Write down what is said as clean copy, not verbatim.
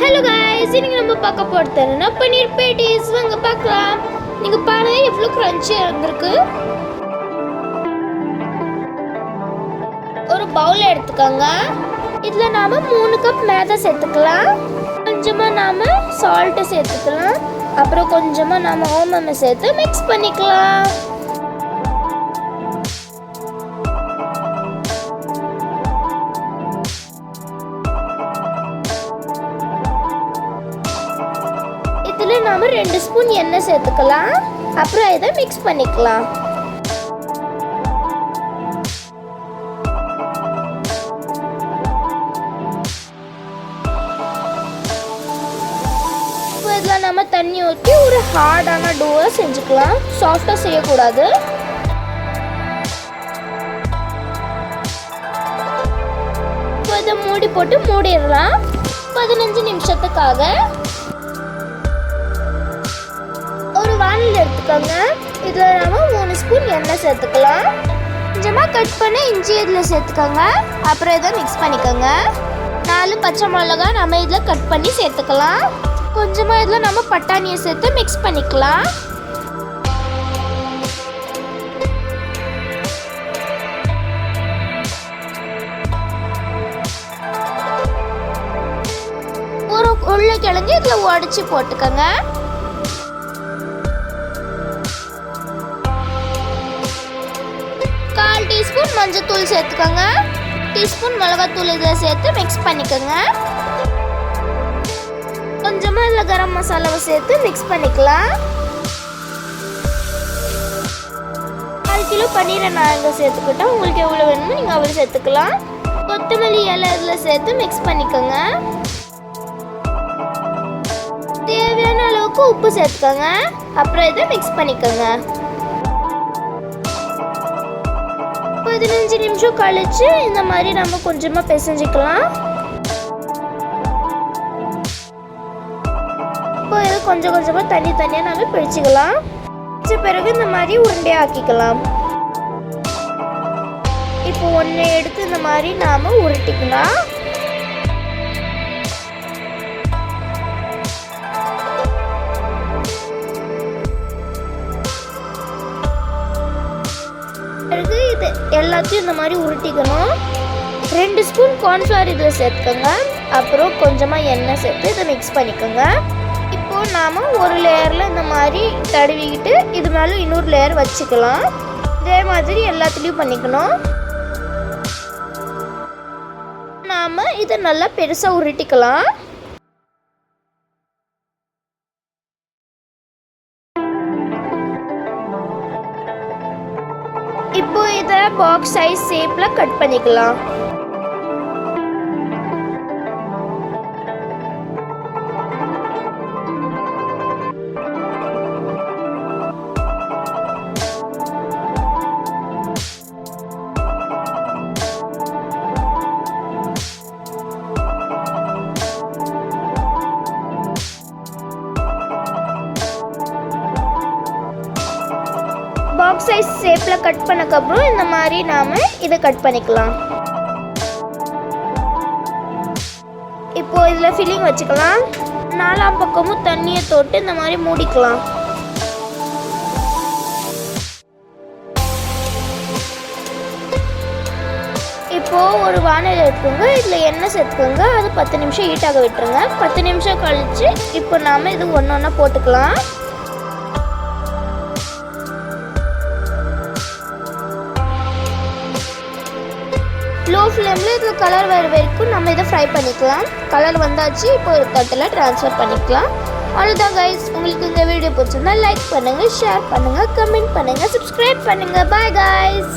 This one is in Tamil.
ஹலோ गाइस, இன்னைக்கு நம்ம பார்க்க போறது பன்னீர் பேட்டிஸ் வாங்க பார்க்கலாம். நீங்க பாருங்க எவ்வளவு கிரன்ச்சியா இருக்கு. ஒரு பவுல் எடுத்துக்கங்க. இதுல நாம 3 கப் मैदा சேர்த்துக்கலாம். கொஞ்சமா நாம சால்ட் சேர்த்துக்கலாம். அப்புறம் கொஞ்சமா நாம ஓமம் சேர்த்து மிக்ஸ் பண்ணிக்கலாம். இதுல நாம 2 ஸ்பூன் எண்ணெய் சேர்த்துக்கலாம். அப்புறம் இதை மிக்ஸ் பண்ணிக்கலாம். இதுல நாம தண்ணி ஊற்றி ஒரு ஹார்டான டோவை செஞ்சுக்கலாம். சாஃப்டா செய்யக்கூடாது. இதை மூடி போட்டு மூடிடலாம் 15 நிமிஷத்துக்காக. ஒரு வானல் எடுத்துக்கோங்க. இதுல நாம 3 ஸ்பூன் எண்ணெய் சேர்த்துக்கலாம். கொஞ்சமா கட் பண்ண இஞ்சி இதுல சேர்த்துக்கோங்க. அப்புறம் இதை மிக்ஸ் பண்ணிக்கோங்க. 4 பச்சை மிளகாய் நம்ம இதுல கட் பண்ணி சேர்த்துக்கலாம். கொஞ்சமா இதுல நம்ம பட்டாணியை சேர்த்து மிக்ஸ் பண்ணிக்கலாம். ஒரு உருளைக்கிழங்கு இதுல உடைச்சு போட்டுக்கோங்க. டீஸ்பூன் மஞ்சத்தூள் சேர்த்துக்கோங்க. டீஸ்பூன் மிளகாத்தூள் இதில் சேர்த்து மிக்ஸ் பண்ணிக்கோங்க. கொஞ்சமாக இதில் கரம் மசாலாவை சேர்த்து மிக்ஸ் பண்ணிக்கலாம். 1/4 கிலோ பன்னீரை நான் இங்கே சேர்த்துக்கிட்டேன். உங்களுக்கு எவ்வளோ வேணுமோ நீங்கள் அவ்வளோ சேர்த்துக்கலாம். கொத்தமல்லி இலை இதில் சேர்த்து மிக்ஸ் பண்ணிக்கோங்க. தேவையான அளவுக்கு உப்பு சேர்த்துக்கோங்க. அப்புறம் இதை மிக்ஸ் பண்ணிக்கோங்க. 15 நிமிஷம் கழிச்சு இந்த மாதிரி நம்ம கொஞ்சமா பிசைஞ்சிக்கலாம். இப்போ இது கொஞ்சம் கொஞ்சமா தனியா நம்ம பிடிச்சிக்கலாம். பிறகு இந்த மாதிரி உருண்டை ஆக்கிக்கலாம். இப்போ ஒன்று எடுத்து இந்த மாதிரி நாம உருட்டிக்கலாம். எல்லாத்தையும் இந்த மாதிரி உருட்டிக்கணும். 2 ஸ்பூன் கார்ன்ஃப்ளவர் இதில் சேர்த்துக்கோங்க. அப்புறம் கொஞ்சமாக எண்ணெய் சேர்த்து இதை மிக்ஸ் பண்ணிக்கோங்க. இப்போது நாம் ஒரு லேயரில் இந்த மாதிரி தடவிக்கிட்டு இது மேலே இன்னொரு லேயர் வச்சுக்கலாம். இதே மாதிரி எல்லாத்துலேயும் பண்ணிக்கணும். நாம் இதை நல்லா பெருசாக உருட்டிக்கலாம். இப்போ இதை பாக்ஸ் சைஸ் ஷேப்ல கட் பண்ணிக்கலாம். பாக்ஸ் சைஸ் ஷேப்ல கட் பண்ணக்கப்புறம் இந்த மாதிரி நாம இதை கட் பண்ணிக்கலாம். இப்போ இதுல ஃபில்லிங் வச்சுக்கலாம். 4 பக்கமும் தண்ணியை தொட்டு இந்த மாதிரி மூடிக்கலாம். இப்போ ஒரு வானல் எடுத்துக்கோங்க. இதுல எண்ணெய் சேர்த்துக்கோங்க. அது 10 நிமிஷம் ஹீட் ஆக விட்டுருங்க. 10 நிமிஷம் கழிச்சு இப்போ நாம இது ஒன்னொன்னா போட்டுக்கலாம். லோ ஃப்ளேமில் இதில் கலர் வர வரைக்கும் நம்ம இதை ஃப்ரை பண்ணிக்கலாம். கலர் வந்தாச்சு. இப்போ ஒரு தட்டில் ட்ரான்ஸ்ஃபர் பண்ணிக்கலாம். அவ்வளோதான் கைஸ். உங்களுக்கு இந்த வீடியோ பிடிச்சிருந்தா லைக் பண்ணுங்கள், ஷேர் பண்ணுங்கள், கமெண்ட் பண்ணுங்கள், சப்ஸ்கிரைப் பண்ணுங்கள். Bye guys.